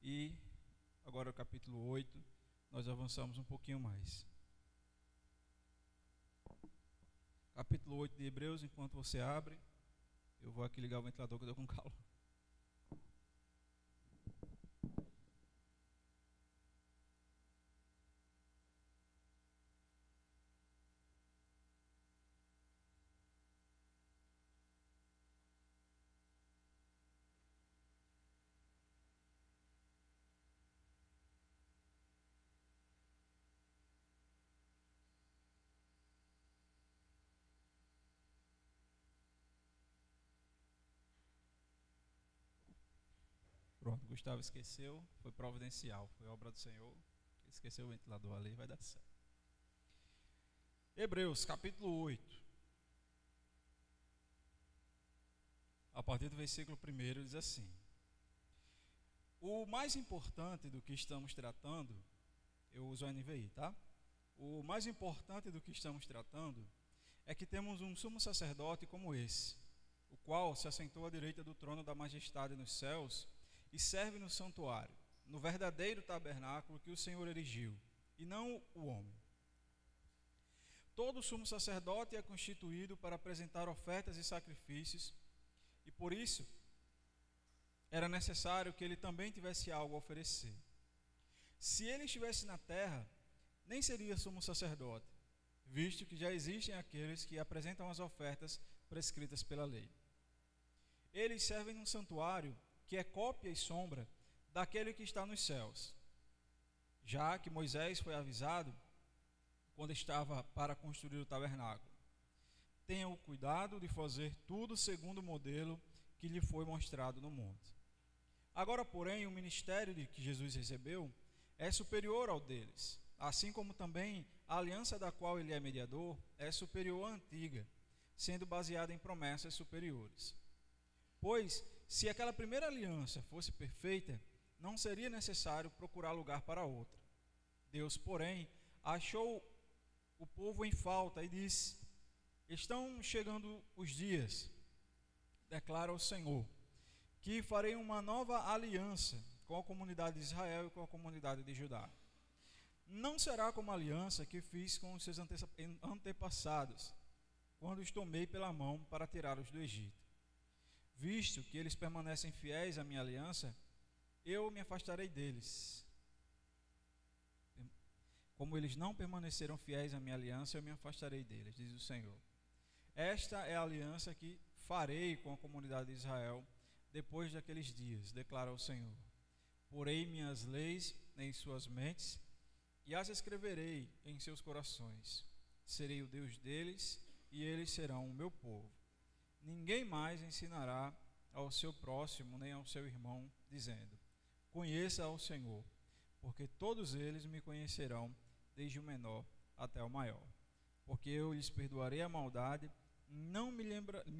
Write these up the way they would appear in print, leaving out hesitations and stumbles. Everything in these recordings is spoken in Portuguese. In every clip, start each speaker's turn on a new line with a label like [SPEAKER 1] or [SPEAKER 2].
[SPEAKER 1] E agora o capítulo 8, nós avançamos um pouquinho mais. Capítulo 8 de Hebreus, enquanto você abre, eu vou aqui ligar o ventilador que eu estou com calor. Pronto, Gustavo esqueceu, foi providencial, foi obra do Senhor. Esqueceu o ventilador ali, vai dar certo. Hebreus, capítulo 8. A partir do versículo 1 diz assim: o mais importante do que estamos tratando, eu uso a NVI, tá? O mais importante do que estamos tratando é que temos um sumo sacerdote como esse, o qual se assentou à direita do trono da majestade nos céus e serve no santuário, no verdadeiro tabernáculo que o Senhor erigiu, e não o homem. Todo sumo sacerdote é constituído para apresentar ofertas e sacrifícios, e por isso era necessário que ele também tivesse algo a oferecer. Se ele estivesse na terra, nem seria sumo sacerdote, visto que já existem aqueles que apresentam as ofertas prescritas pela lei. Eles servem num santuário que é cópia e sombra daquele que está nos céus, já que Moisés foi avisado quando estava para construir o tabernáculo: tenha o cuidado de fazer tudo segundo o modelo que lhe foi mostrado no monte. Agora, porém, o ministério que Jesus recebeu é superior ao deles, assim como também a aliança da qual ele é mediador é superior à antiga, sendo baseada em promessas superiores. Pois, se aquela primeira aliança fosse perfeita, não seria necessário procurar lugar para outra. Deus, porém, achou o povo em falta e disse: estão chegando os dias, declara o Senhor, que farei uma nova aliança com a comunidade de Israel e com a comunidade de Judá. Não será como a aliança que fiz com os seus antepassados, quando os tomei pela mão para tirá-los do Egito. Visto que eles permanecem fiéis à minha aliança, eu me afastarei deles. Como eles não permaneceram fiéis à minha aliança, eu me afastarei deles, diz o Senhor. Esta é a aliança que farei com a comunidade de Israel depois daqueles dias, declara o Senhor. Porei minhas leis em suas mentes e as escreverei em seus corações. Serei o Deus deles e eles serão o meu povo. Ninguém mais ensinará ao seu próximo nem ao seu irmão, dizendo: conheça ao Senhor, porque todos eles me conhecerão, desde o menor até o maior. Porque eu lhes perdoarei a maldade, não me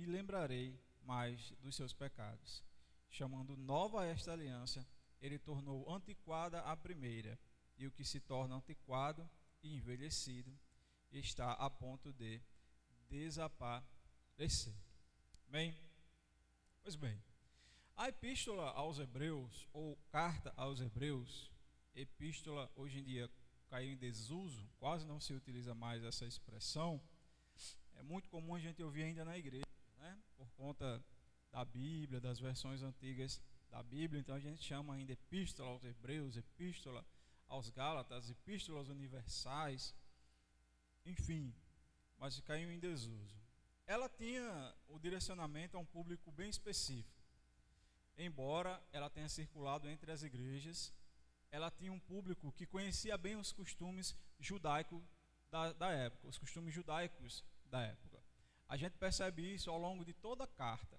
[SPEAKER 1] lembrarei mais dos seus pecados. Chamando nova esta aliança, ele tornou antiquada a primeira, e o que se torna antiquado e envelhecido está a ponto de desaparecer. Bem, pois bem, a epístola aos Hebreus, ou carta aos Hebreus, epístola hoje em dia caiu em desuso, quase não se utiliza mais essa expressão. É muito comum a gente ouvir ainda na igreja, né? Por conta da Bíblia, das versões antigas da Bíblia, então a gente chama ainda epístola aos Hebreus, epístola aos Gálatas, epístolas universais, enfim, mas caiu em desuso. Ela tinha o direcionamento a um público bem específico. Embora ela tenha circulado entre as igrejas, ela tinha um público que conhecia bem os costumes judaicos da época, os costumes judaicos da época. A gente percebe isso ao longo de toda a carta.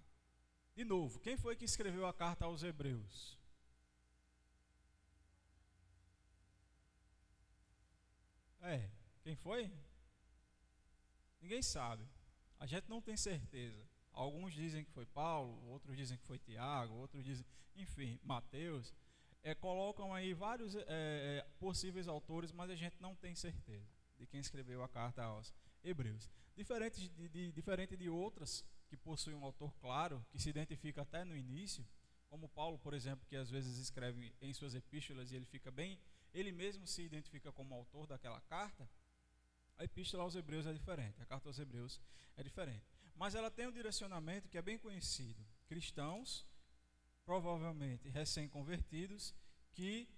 [SPEAKER 1] De novo, quem foi que escreveu a carta aos Hebreus? Quem foi? Ninguém sabe. A gente não tem certeza. Alguns dizem que foi Paulo, outros dizem que foi Tiago, outros dizem, enfim, Mateus. Colocam aí vários possíveis autores, mas a gente não tem certeza de quem escreveu a carta aos Hebreus. Diferente de outras que possuem um autor claro, que se identifica até no início, como Paulo, por exemplo, que às vezes escreve em suas epístolas e ele mesmo se identifica como autor daquela carta. A epístola aos Hebreus é diferente, a carta aos Hebreus é diferente. Mas ela tem um direcionamento que é bem conhecido. Cristãos, provavelmente recém-convertidos, que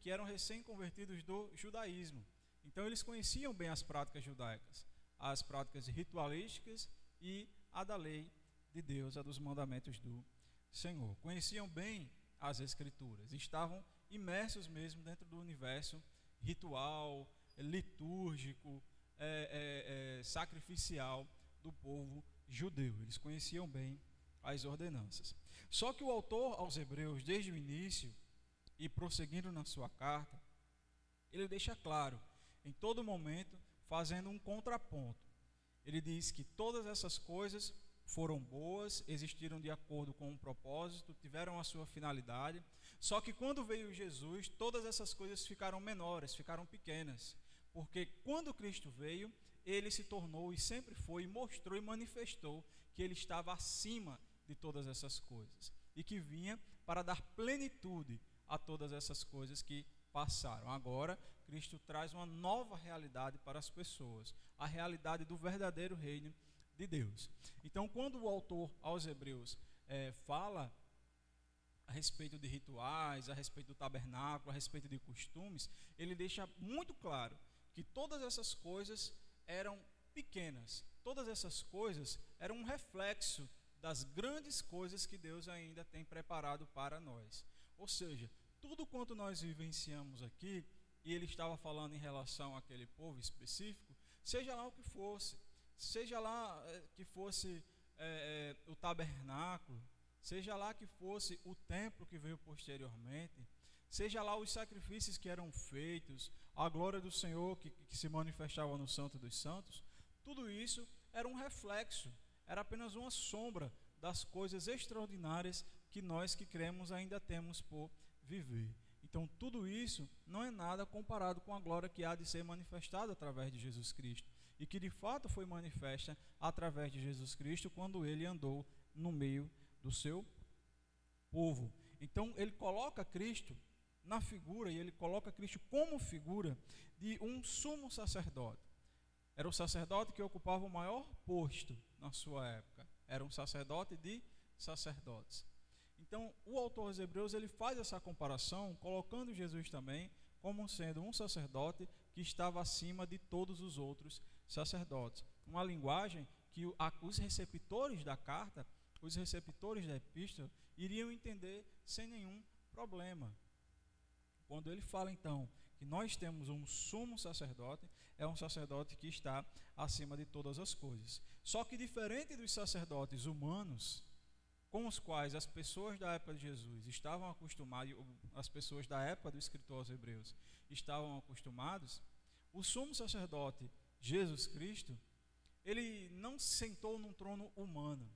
[SPEAKER 1] eram recém-convertidos do judaísmo. Então eles conheciam bem as práticas judaicas, as práticas ritualísticas e a da lei de Deus, a dos mandamentos do Senhor. Conheciam bem as Escrituras, estavam imersos mesmo dentro do universo ritual, litúrgico, sacrificial do povo judeu. Eles conheciam bem as ordenanças. Só que o autor aos Hebreus, desde o início e prosseguindo na sua carta, ele deixa claro, em todo momento, fazendo um contraponto. Ele diz que todas essas coisas foram boas, existiram de acordo com um propósito, tiveram a sua finalidade. Só que quando veio Jesus, todas essas coisas ficaram menores, ficaram pequenas. Porque quando Cristo veio, ele se tornou e sempre foi, mostrou e manifestou que ele estava acima de todas essas coisas. E que vinha para dar plenitude a todas essas coisas que passaram. Agora, Cristo traz uma nova realidade para as pessoas, a realidade do verdadeiro reino de Deus. Então, quando o autor aos Hebreus fala a respeito de rituais, a respeito do tabernáculo, a respeito de costumes, ele deixa muito claro que todas essas coisas eram pequenas, todas essas coisas eram um reflexo das grandes coisas que Deus ainda tem preparado para nós. Ou seja, tudo quanto nós vivenciamos aqui, e ele estava falando em relação àquele povo específico, seja lá o que fosse, seja lá que fosse o tabernáculo, seja lá que fosse o templo que veio posteriormente, seja lá os sacrifícios que eram feitos, a glória do Senhor que se manifestava no Santo dos Santos, tudo isso era um reflexo, era apenas uma sombra das coisas extraordinárias que nós que cremos ainda temos por viver. Então tudo isso não é nada comparado com a glória que há de ser manifestada através de Jesus Cristo, e que de fato foi manifesta através de Jesus Cristo quando ele andou no meio do seu povo. Então ele coloca Cristo na figura, e ele coloca Cristo como figura de um sumo sacerdote. Era o sacerdote que ocupava o maior posto na sua época, era um sacerdote de sacerdotes. Então o autor dos Hebreus ele faz essa comparação, colocando Jesus também como sendo um sacerdote que estava acima de todos os outros sacerdotes. Uma linguagem que os receptores da carta, os receptores da epístola, iriam entender sem nenhum problema. Quando ele fala então que nós temos um sumo sacerdote, é um sacerdote que está acima de todas as coisas. Só que diferente dos sacerdotes humanos, com os quais as pessoas da época de Jesus estavam acostumadas, as pessoas da época do escritor aos Hebreus estavam acostumados, o sumo sacerdote Jesus Cristo, ele não sentou num trono humano,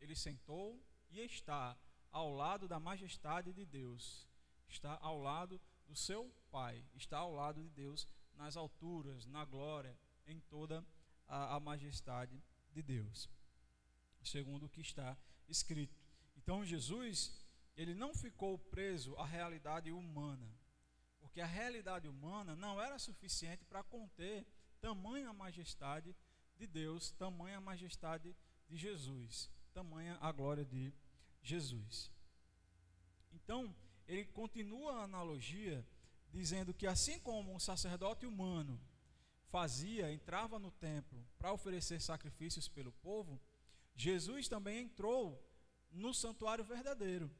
[SPEAKER 1] ele sentou e está ao lado da majestade de Deus, está ao lado do seu Pai, está ao lado de Deus nas alturas, na glória, em toda a majestade de Deus, segundo o que está escrito. Então Jesus, ele não ficou preso à realidade humana, porque a realidade humana não era suficiente para conter tamanha majestade de Deus, tamanha majestade de Jesus, tamanha a glória de Jesus. Então, ele continua a analogia, dizendo que assim como um sacerdote humano entrava no templo para oferecer sacrifícios pelo povo, Jesus também entrou no santuário verdadeiro.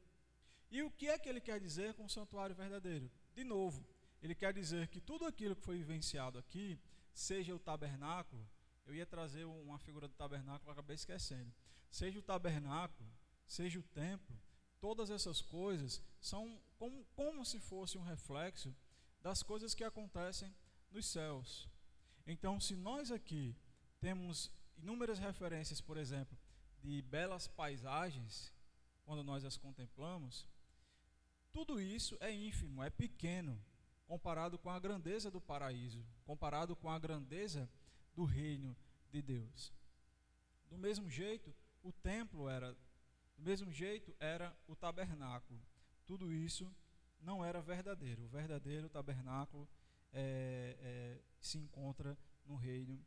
[SPEAKER 1] E o que é que ele quer dizer com o santuário verdadeiro? De novo, ele quer dizer que tudo aquilo que foi vivenciado aqui, seja o tabernáculo, eu ia trazer uma figura do tabernáculo, acabei esquecendo, seja o tabernáculo, seja o templo, todas essas coisas são como se fosse um reflexo das coisas que acontecem nos céus. Então, se nós aqui temos inúmeras referências, por exemplo, de belas paisagens, quando nós as contemplamos, tudo isso é ínfimo, é pequeno, comparado com a grandeza do paraíso, comparado com a grandeza do reino de Deus. Do mesmo jeito, o templo era Do mesmo jeito era o tabernáculo. Tudo isso não era verdadeiro. O verdadeiro tabernáculo se encontra no reino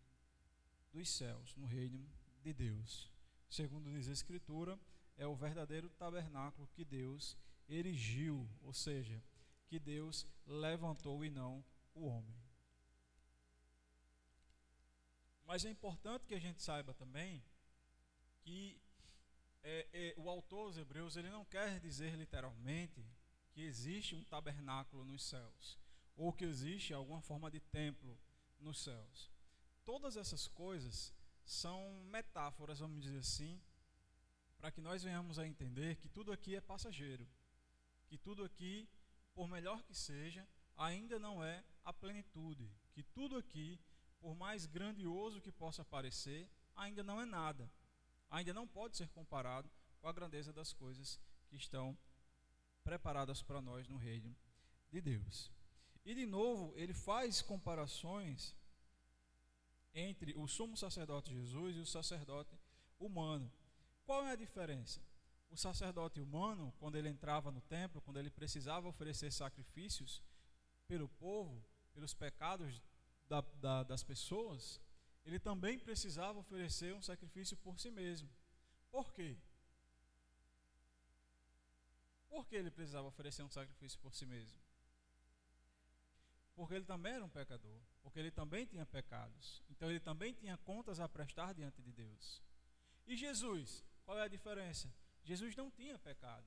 [SPEAKER 1] dos céus, no reino de Deus. Segundo diz a Escritura, é o verdadeiro tabernáculo que Deus erigiu, ou seja, que Deus levantou e não o homem. Mas é importante que a gente saiba também que o autor aos Hebreus, ele não quer dizer literalmente que existe um tabernáculo nos céus, ou que existe alguma forma de templo nos céus. Todas essas coisas são metáforas, vamos dizer assim, para que nós venhamos a entender que tudo aqui é passageiro, que tudo aqui, por melhor que seja, ainda não é a plenitude, que tudo aqui, por mais grandioso que possa parecer, ainda não é nada, ainda não pode ser comparado com a grandeza das coisas que estão preparadas para nós no reino de Deus. E de novo, ele faz comparações entre o sumo sacerdote Jesus e o sacerdote humano. Qual é a diferença? O sacerdote humano, quando ele entrava no templo, quando ele precisava oferecer sacrifícios pelo povo, pelos pecados das pessoas, ele também precisava oferecer um sacrifício por si mesmo. Por quê? Por que ele precisava oferecer um sacrifício por si mesmo? Porque ele também era um pecador, porque ele também tinha pecados, então ele também tinha contas a prestar diante de Deus. E Jesus, qual é a diferença? Jesus não tinha pecado,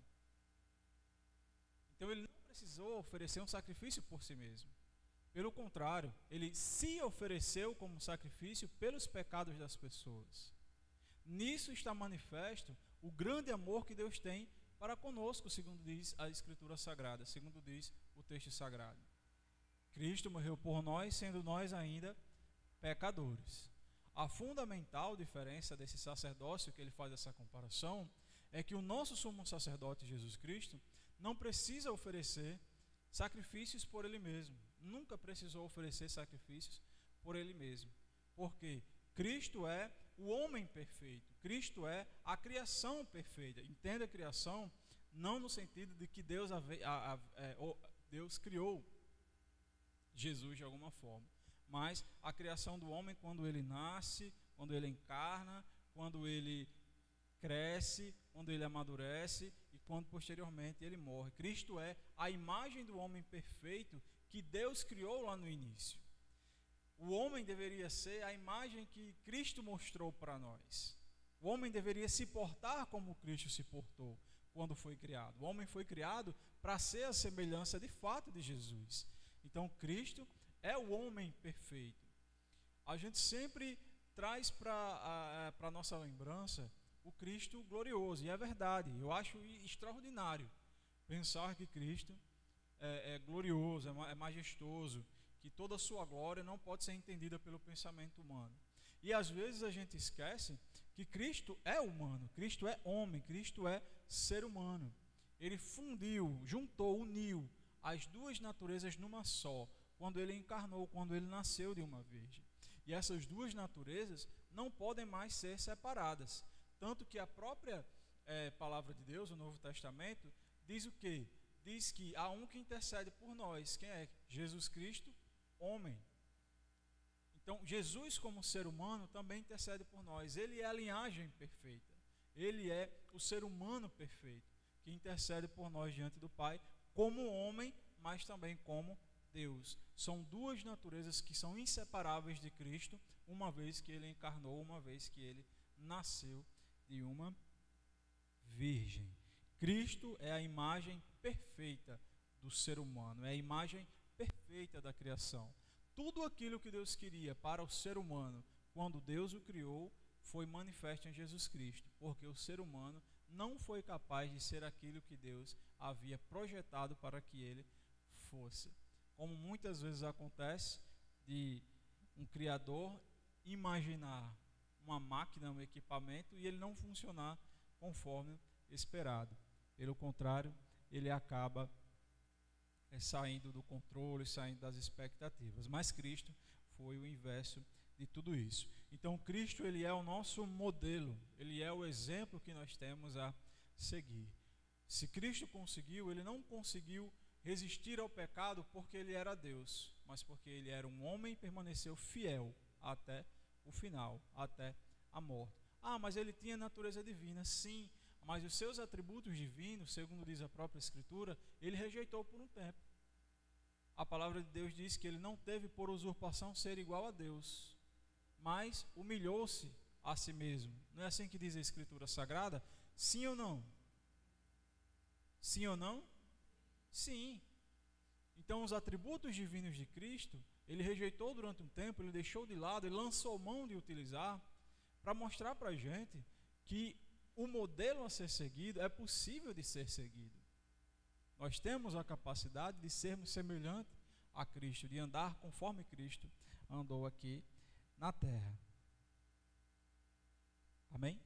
[SPEAKER 1] então ele não precisou oferecer um sacrifício por si mesmo. Pelo contrário, ele se ofereceu como sacrifício pelos pecados das pessoas. Nisso está manifesto o grande amor que Deus tem para conosco, segundo diz a Escritura Sagrada, segundo diz o texto sagrado. Cristo morreu por nós, sendo nós ainda pecadores. A fundamental diferença desse sacerdócio, que ele faz essa comparação, é que o nosso sumo sacerdote Jesus Cristo não precisa oferecer sacrifícios por ele mesmo. Nunca precisou oferecer sacrifícios por ele mesmo. Porque Cristo é o homem perfeito. Cristo é a criação perfeita. Entenda a criação não no sentido de que Deus criou Jesus de alguma forma, mas a criação do homem quando ele nasce, quando ele encarna, quando ele cresce, quando ele amadurece e quando posteriormente ele morre. Cristo é a imagem do homem perfeito que Deus criou lá no início. O homem deveria ser a imagem que Cristo mostrou para nós. O homem deveria se portar como Cristo se portou quando foi criado. O homem foi criado para ser a semelhança de fato de Jesus. Então Cristo é o homem perfeito. A gente sempre traz para a nossa lembrança o Cristo glorioso, e é verdade. Eu acho extraordinário pensar que Cristo é glorioso, é majestoso, que toda a sua glória não pode ser entendida pelo pensamento humano. E às vezes a gente esquece que Cristo é humano, Cristo é homem, Cristo é ser humano. Ele fundiu, juntou, uniu as duas naturezas numa só, quando ele encarnou, quando ele nasceu de uma virgem. E essas duas naturezas não podem mais ser separadas. Tanto que a própria palavra de Deus, o Novo Testamento, diz o quê? Diz que há um que intercede por nós. Quem é? Jesus Cristo, homem. Então, Jesus como ser humano também intercede por nós. Ele é a linhagem perfeita. Ele é o ser humano perfeito, que intercede por nós diante do Pai, como homem, mas também como Deus. São duas naturezas que são inseparáveis de Cristo, uma vez que ele encarnou, uma vez que ele nasceu de uma virgem. Cristo é a imagem perfeita do ser humano, é a imagem perfeita da criação. Tudo aquilo que Deus queria para o ser humano, quando Deus o criou, foi manifesto em Jesus Cristo, porque o ser humano não foi capaz de ser aquilo que Deus havia projetado para que ele fosse. Como muitas vezes acontece de um criador imaginar uma máquina, um equipamento, e ele não funcionar conforme esperado. Pelo contrário, ele acaba saindo do controle, saindo das expectativas. Mas Cristo foi o inverso de tudo isso. Então Cristo, ele é o nosso modelo, ele é o exemplo que nós temos a seguir. Se Cristo conseguiu, ele não conseguiu resistir ao pecado porque ele era Deus, mas porque ele era um homem e permaneceu fiel até o final, até a morte. Ah, mas ele tinha natureza divina, sim, mas os seus atributos divinos, segundo diz a própria Escritura, ele rejeitou por um tempo. A palavra de Deus diz que ele não teve por usurpação ser igual a Deus, mas humilhou-se a si mesmo. Não é assim que diz a Escritura Sagrada? Sim ou não? Sim ou não? Sim. Então os atributos divinos de Cristo, ele rejeitou durante um tempo, ele deixou de lado, ele lançou mão de utilizar, para mostrar para a gente que o modelo a ser seguido é possível de ser seguido. Nós temos a capacidade de sermos semelhantes a Cristo, de andar conforme Cristo andou aqui na terra. Amém?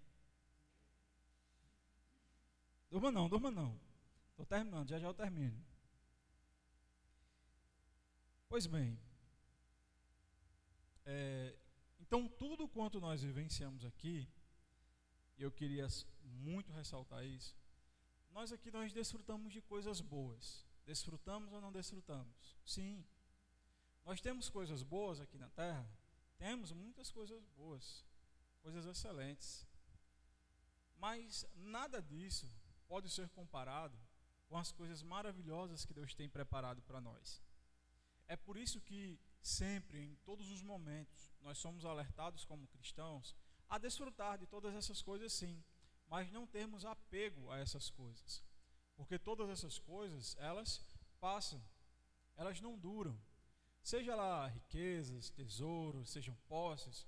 [SPEAKER 1] Durma não. Estou terminando, já eu termino. Pois bem, então tudo quanto nós vivenciamos aqui, e eu queria muito ressaltar isso, nós desfrutamos de coisas boas. Desfrutamos ou não desfrutamos? Sim. Nós temos coisas boas aqui na terra? Temos muitas coisas boas, coisas excelentes. Mas nada disso pode ser comparado com as coisas maravilhosas que Deus tem preparado para nós. É por isso que sempre, em todos os momentos, nós somos alertados como cristãos a desfrutar de todas essas coisas, sim, mas não termos apego a essas coisas, porque todas essas coisas, elas passam, elas não duram. Seja lá riquezas, tesouros, sejam posses,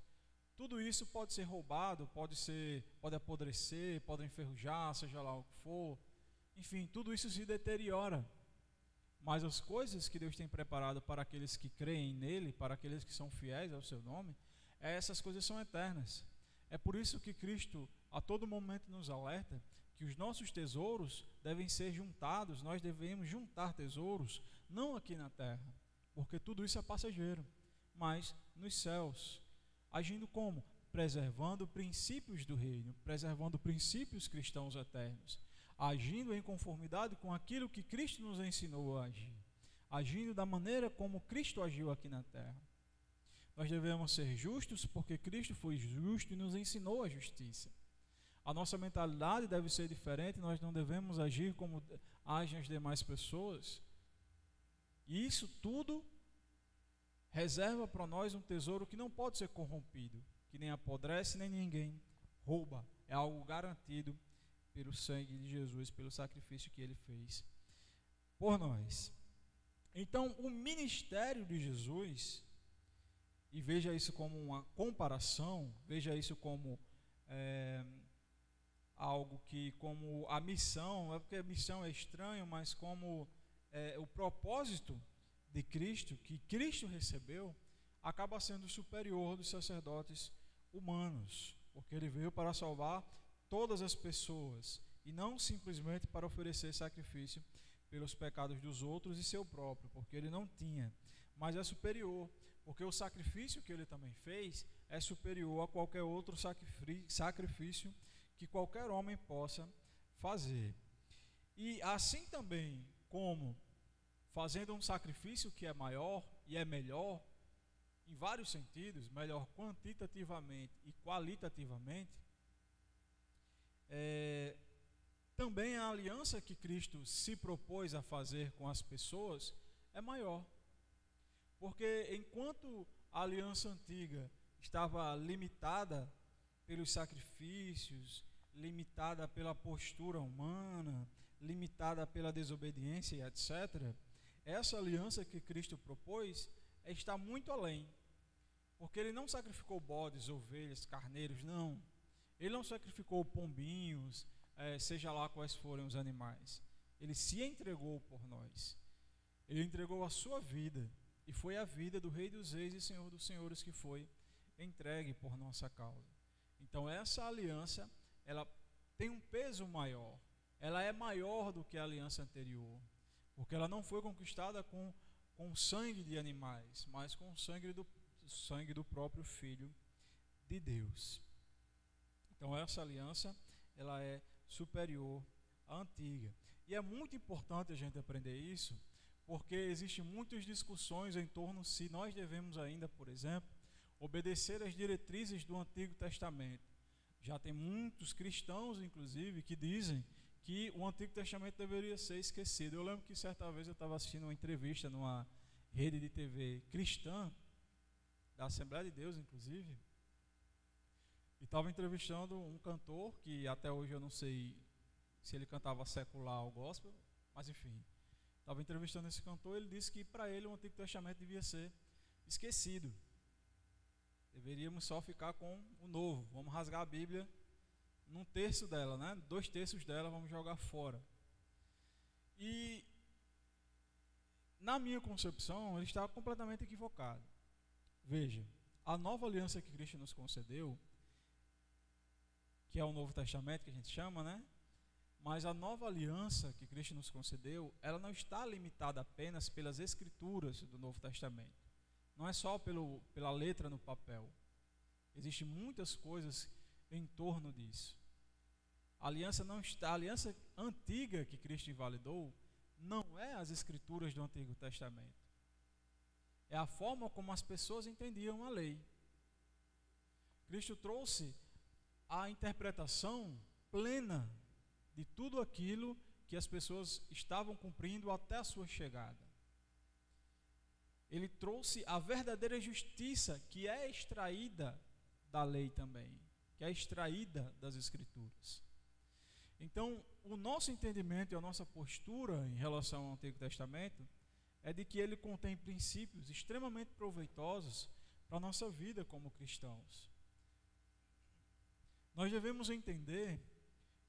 [SPEAKER 1] tudo isso pode ser roubado, pode apodrecer, pode enferrujar, seja lá o que for. Enfim, tudo isso se deteriora. Mas as coisas que Deus tem preparado para aqueles que creem nele, para aqueles que são fiéis ao seu nome, essas coisas são eternas. É por isso que Cristo a todo momento nos alerta que os nossos tesouros devem ser juntados, nós devemos juntar tesouros, não aqui na terra, porque tudo isso é passageiro, mas nos céus. Agindo como? Preservando princípios do reino, preservando princípios cristãos eternos, agindo em conformidade com aquilo que Cristo nos ensinou a agir, agindo da maneira como Cristo agiu aqui na terra. Nós devemos ser justos porque Cristo foi justo e nos ensinou a justiça. A nossa mentalidade deve ser diferente, nós não devemos agir como agem as demais pessoas. E isso tudo reserva para nós um tesouro que não pode ser corrompido, que nem apodrece nem ninguém rouba. É algo garantido pelo sangue de Jesus, pelo sacrifício que ele fez por nós. Então, o ministério de Jesus, e veja isso como uma comparação, veja isso como algo que, como a missão, não é porque a missão é estranho, mas como o propósito de Cristo, que Cristo recebeu, acaba sendo superior dos sacerdotes humanos, porque ele veio para salvar todas as pessoas, e não simplesmente para oferecer sacrifício pelos pecados dos outros e seu próprio, porque ele não tinha, mas é superior, porque o sacrifício que ele também fez é superior a qualquer outro sacrifício que qualquer homem possa fazer. E assim também como fazendo um sacrifício que é maior e é melhor, em vários sentidos, melhor quantitativamente e qualitativamente, também a aliança que Cristo se propôs a fazer com as pessoas é maior. Porque enquanto a aliança antiga estava limitada pelos sacrifícios, limitada pela postura humana, limitada pela desobediência e etc., essa aliança que Cristo propôs está muito além. Porque ele não sacrificou bodes, ovelhas, carneiros, não. Ele não sacrificou pombinhos, seja lá quais forem os animais. Ele se entregou por nós. Ele entregou a sua vida. E foi a vida do Rei dos Reis e Senhor dos Senhores que foi entregue por nossa causa. Então essa aliança, ela tem um peso maior. Ela é maior do que a aliança anterior. Porque ela não foi conquistada com sangue de animais, mas com o sangue do próprio Filho de Deus. Então essa aliança, ela é superior à antiga. E é muito importante a gente aprender isso, porque existem muitas discussões em torno se nós devemos ainda, por exemplo, obedecer às diretrizes do Antigo Testamento. Já tem muitos cristãos, inclusive, que dizem que o Antigo Testamento deveria ser esquecido. Eu lembro que certa vez eu estava assistindo uma entrevista numa rede de TV cristã, da Assembleia de Deus, inclusive, e estava entrevistando um cantor, que até hoje eu não sei se ele cantava secular ou gospel, mas enfim, estava entrevistando esse cantor. Ele disse que para ele o Antigo Testamento devia ser esquecido, deveríamos só ficar com o Novo, vamos rasgar a Bíblia num terço dela, né? 2 terços dela vamos jogar fora. E na minha concepção ele estava completamente equivocado. Veja, a nova aliança que Cristo nos concedeu, que é o Novo Testamento que a gente chama, né? Mas a nova aliança que Cristo nos concedeu, ela não está limitada apenas pelas escrituras do Novo Testamento. Não é só pela letra no papel. Existem muitas coisas em torno disso. A aliança antiga que Cristo invalidou não é as escrituras do Antigo Testamento. É a forma como as pessoas entendiam a lei. Cristo trouxe a interpretação plena de tudo aquilo que as pessoas estavam cumprindo até a sua chegada. Ele trouxe a verdadeira justiça que é extraída da lei também, que é extraída das Escrituras. Então, o nosso entendimento e a nossa postura em relação ao Antigo Testamento é de que ele contém princípios extremamente proveitosos para a nossa vida como cristãos. Nós devemos entender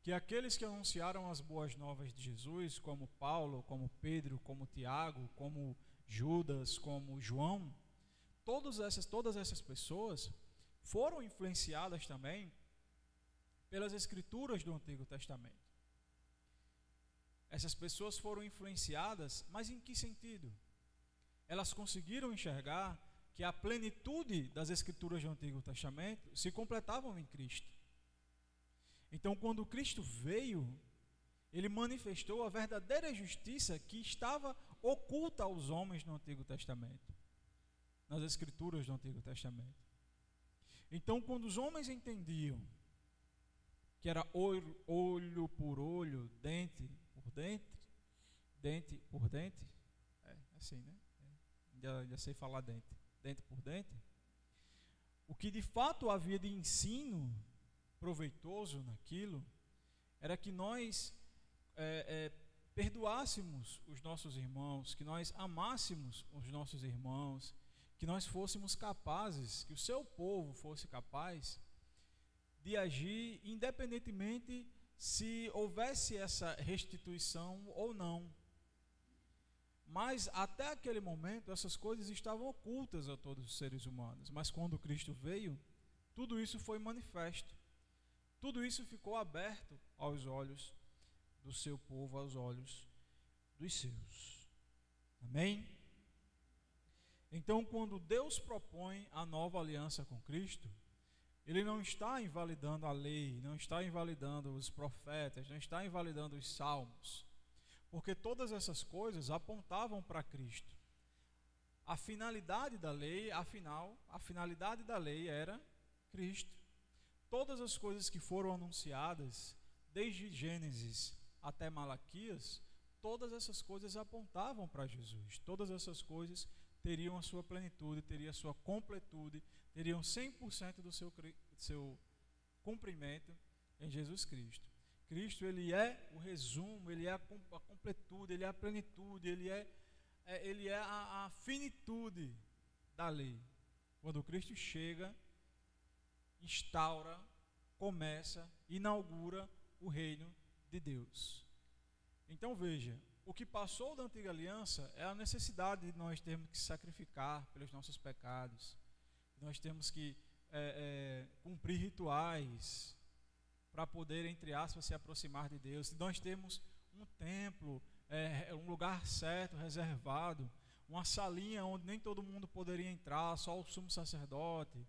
[SPEAKER 1] que aqueles que anunciaram as boas novas de Jesus, como Paulo, como Pedro, como Tiago, como Judas, como João, todas essas pessoas foram influenciadas também pelas escrituras do Antigo Testamento. Essas pessoas foram influenciadas, mas em que sentido? Elas conseguiram enxergar que a plenitude das escrituras do Antigo Testamento se completavam em Cristo. Então, quando Cristo veio, ele manifestou a verdadeira justiça que estava oculta aos homens no Antigo Testamento, nas escrituras do Antigo Testamento. Então, quando os homens entendiam que era olho por olho, dente por dente, dente por dente, assim, né? Já sei falar dente por dente. O que de fato havia de ensino proveitoso naquilo era que nós perdoássemos os nossos irmãos, que nós amássemos os nossos irmãos, que nós fôssemos capazes, que o seu povo fosse capaz de agir independentemente se houvesse essa restituição ou não. Mas até aquele momento essas coisas estavam ocultas a todos os seres humanos. Mas quando Cristo veio, tudo isso foi manifesto. Tudo isso ficou aberto aos olhos do seu povo, aos olhos dos seus. Amém? Então, quando Deus propõe a nova aliança com Cristo, Ele não está invalidando a lei, não está invalidando os profetas, não está invalidando os salmos, porque todas essas coisas apontavam para Cristo. A finalidade da lei, afinal, a finalidade da lei era Cristo. Todas as coisas que foram anunciadas, desde Gênesis até Malaquias, todas essas coisas apontavam para Jesus. Todas essas coisas teriam a sua plenitude, teriam a sua completude, teriam 100% do seu cumprimento em Jesus Cristo. Cristo, ele é o resumo, ele é a completude, ele é a plenitude, ele é a finitude da lei. Quando Cristo chega, instaura, começa, inaugura o reino de Deus. Então veja, o que passou da antiga aliança é a necessidade de nós termos que sacrificar pelos nossos pecados, nós temos que cumprir rituais para poder, entre aspas, se aproximar de Deus. Nós temos um templo, um lugar certo, reservado, uma salinha onde nem todo mundo poderia entrar, só o sumo sacerdote.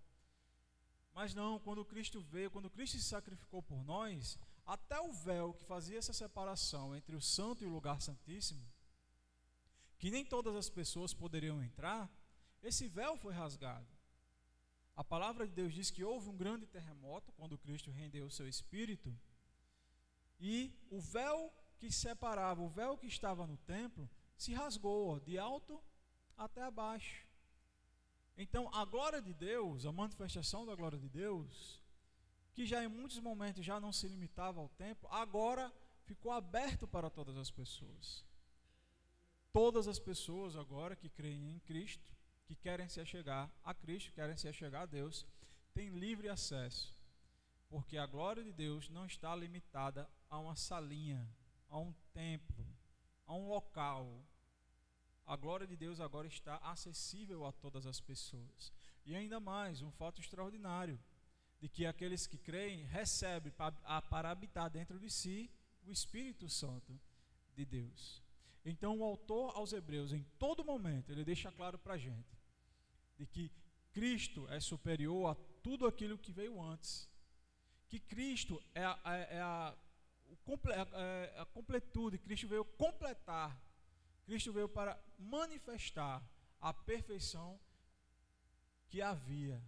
[SPEAKER 1] Mas não, quando Cristo veio, quando Cristo se sacrificou por nós, até o véu que fazia essa separação entre o santo e o lugar santíssimo, que nem todas as pessoas poderiam entrar, esse véu foi rasgado. A palavra de Deus diz que houve um grande terremoto quando Cristo rendeu o seu espírito, e o véu que separava, o véu que estava no templo, se rasgou de alto até abaixo. Então a glória de Deus, a manifestação da glória de Deus, que já em muitos momentos já não se limitava ao templo, agora ficou aberto para todas as pessoas. Todas as pessoas agora que creem em Cristo, que querem se achegar a Cristo, querem se achegar a Deus, têm livre acesso, porque a glória de Deus não está limitada a uma salinha, a um templo, a um local. A glória de Deus agora está acessível a todas as pessoas. E ainda mais, um fato extraordinário, de que aqueles que creem recebem para habitar dentro de si o Espírito Santo de Deus. Então o autor aos Hebreus, em todo momento, ele deixa claro para a gente, de que Cristo é superior a tudo aquilo que veio antes, que Cristo é a completude, Cristo veio completar, Cristo veio para manifestar a perfeição que havia.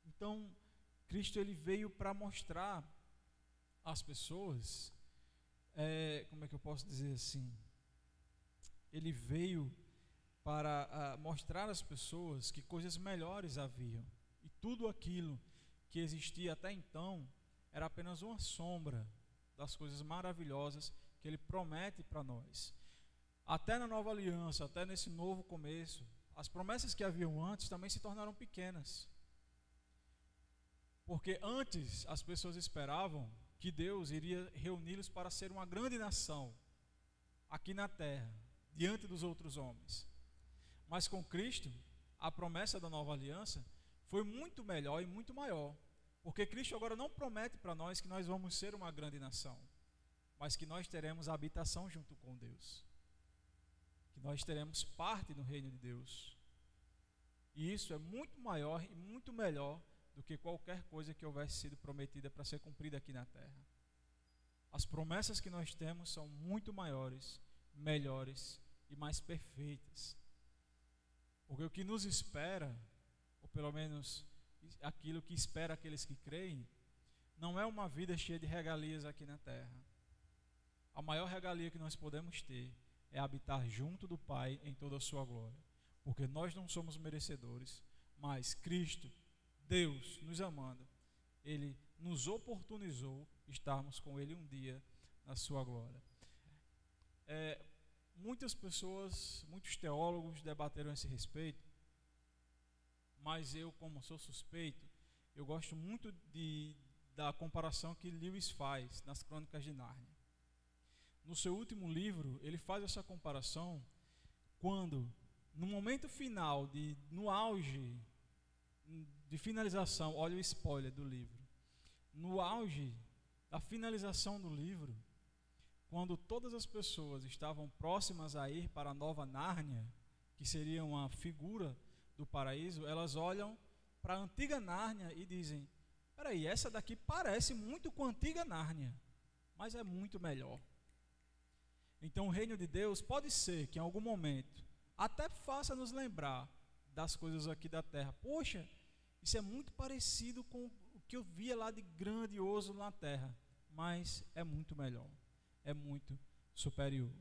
[SPEAKER 1] Então, Cristo ele veio para mostrar às pessoas, como é que eu posso dizer assim? Ele veio para mostrar às pessoas que coisas melhores haviam, e tudo aquilo que existia até então era apenas uma sombra das coisas maravilhosas que ele promete para nós. Até na nova aliança, até nesse novo começo, as promessas que haviam antes também se tornaram pequenas. Porque antes as pessoas esperavam que Deus iria reuni-los para ser uma grande nação aqui na terra, diante dos outros homens. Mas com Cristo, a promessa da nova aliança foi muito melhor e muito maior. Porque Cristo agora não promete para nós que nós vamos ser uma grande nação, mas que nós teremos habitação junto com Deus, que nós teremos parte no reino de Deus. E isso é muito maior e muito melhor do que qualquer coisa que houvesse sido prometida para ser cumprida aqui na terra. As promessas que nós temos são muito maiores, melhores e mais perfeitas. Porque o que nos espera, ou pelo menos aquilo que espera aqueles que creem, não é uma vida cheia de regalias aqui na terra. A maior regalia que nós podemos ter é habitar junto do Pai em toda a sua glória. Porque nós não somos merecedores, mas Cristo, Deus, nos amando, Ele nos oportunizou estarmos com Ele um dia na sua glória. Muitas pessoas, muitos teólogos debateram a esse respeito, mas eu, como sou suspeito, eu gosto muito da comparação que Lewis faz nas Crônicas de Nárnia. No seu último livro, ele faz essa comparação quando, no momento final, no auge de finalização, olha o spoiler do livro, no auge da finalização do livro, quando todas as pessoas estavam próximas a ir para a nova Nárnia, que seria uma figura do paraíso, elas olham para a antiga Nárnia e dizem: peraí, essa daqui parece muito com a antiga Nárnia, mas é muito melhor. Então o reino de Deus pode ser que em algum momento até faça nos lembrar das coisas aqui da terra. Poxa, isso é muito parecido com o que eu via lá de grandioso na terra, mas é muito melhor, é muito superior.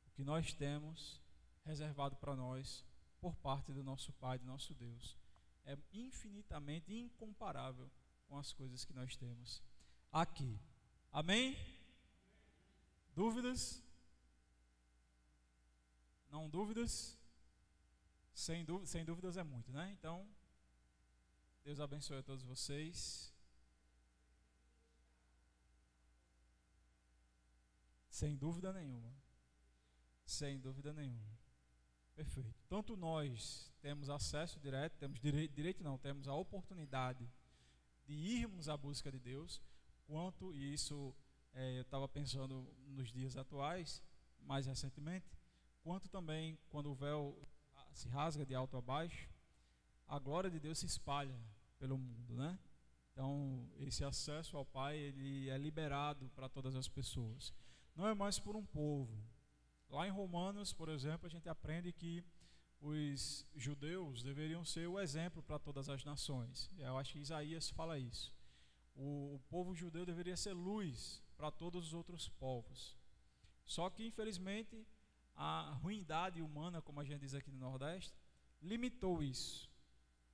[SPEAKER 1] O que nós temos reservado para nós por parte do nosso Pai, do nosso Deus, é infinitamente incomparável com as coisas que nós temos aqui. Amém? Dúvidas? Não dúvidas? Sem dúvidas é muito, né? Então, Deus abençoe a todos vocês. Sem dúvida nenhuma. Sem dúvida nenhuma. Perfeito. Tanto nós temos acesso direto, temos a oportunidade de irmos à busca de Deus, quanto, e isso eu estava pensando nos dias atuais, mais recentemente, quanto também quando o véu se rasga de alto a baixo, a glória de Deus se espalha pelo mundo, né? Então, esse acesso ao Pai, ele é liberado para todas as pessoas. Não é mais por um povo. Lá em Romanos, por exemplo, a gente aprende que os judeus deveriam ser o exemplo para todas as nações. Eu acho que Isaías fala isso. O povo judeu deveria ser luz para todos os outros povos. Só que, infelizmente, a ruindade humana, como a gente diz aqui no Nordeste, limitou isso.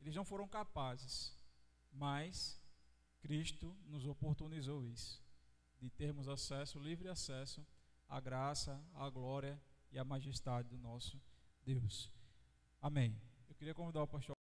[SPEAKER 1] Eles não foram capazes, mas Cristo nos oportunizou isso, de termos acesso, livre acesso à graça, à glória e à majestade do nosso Deus. Amém. Eu queria convidar o pastor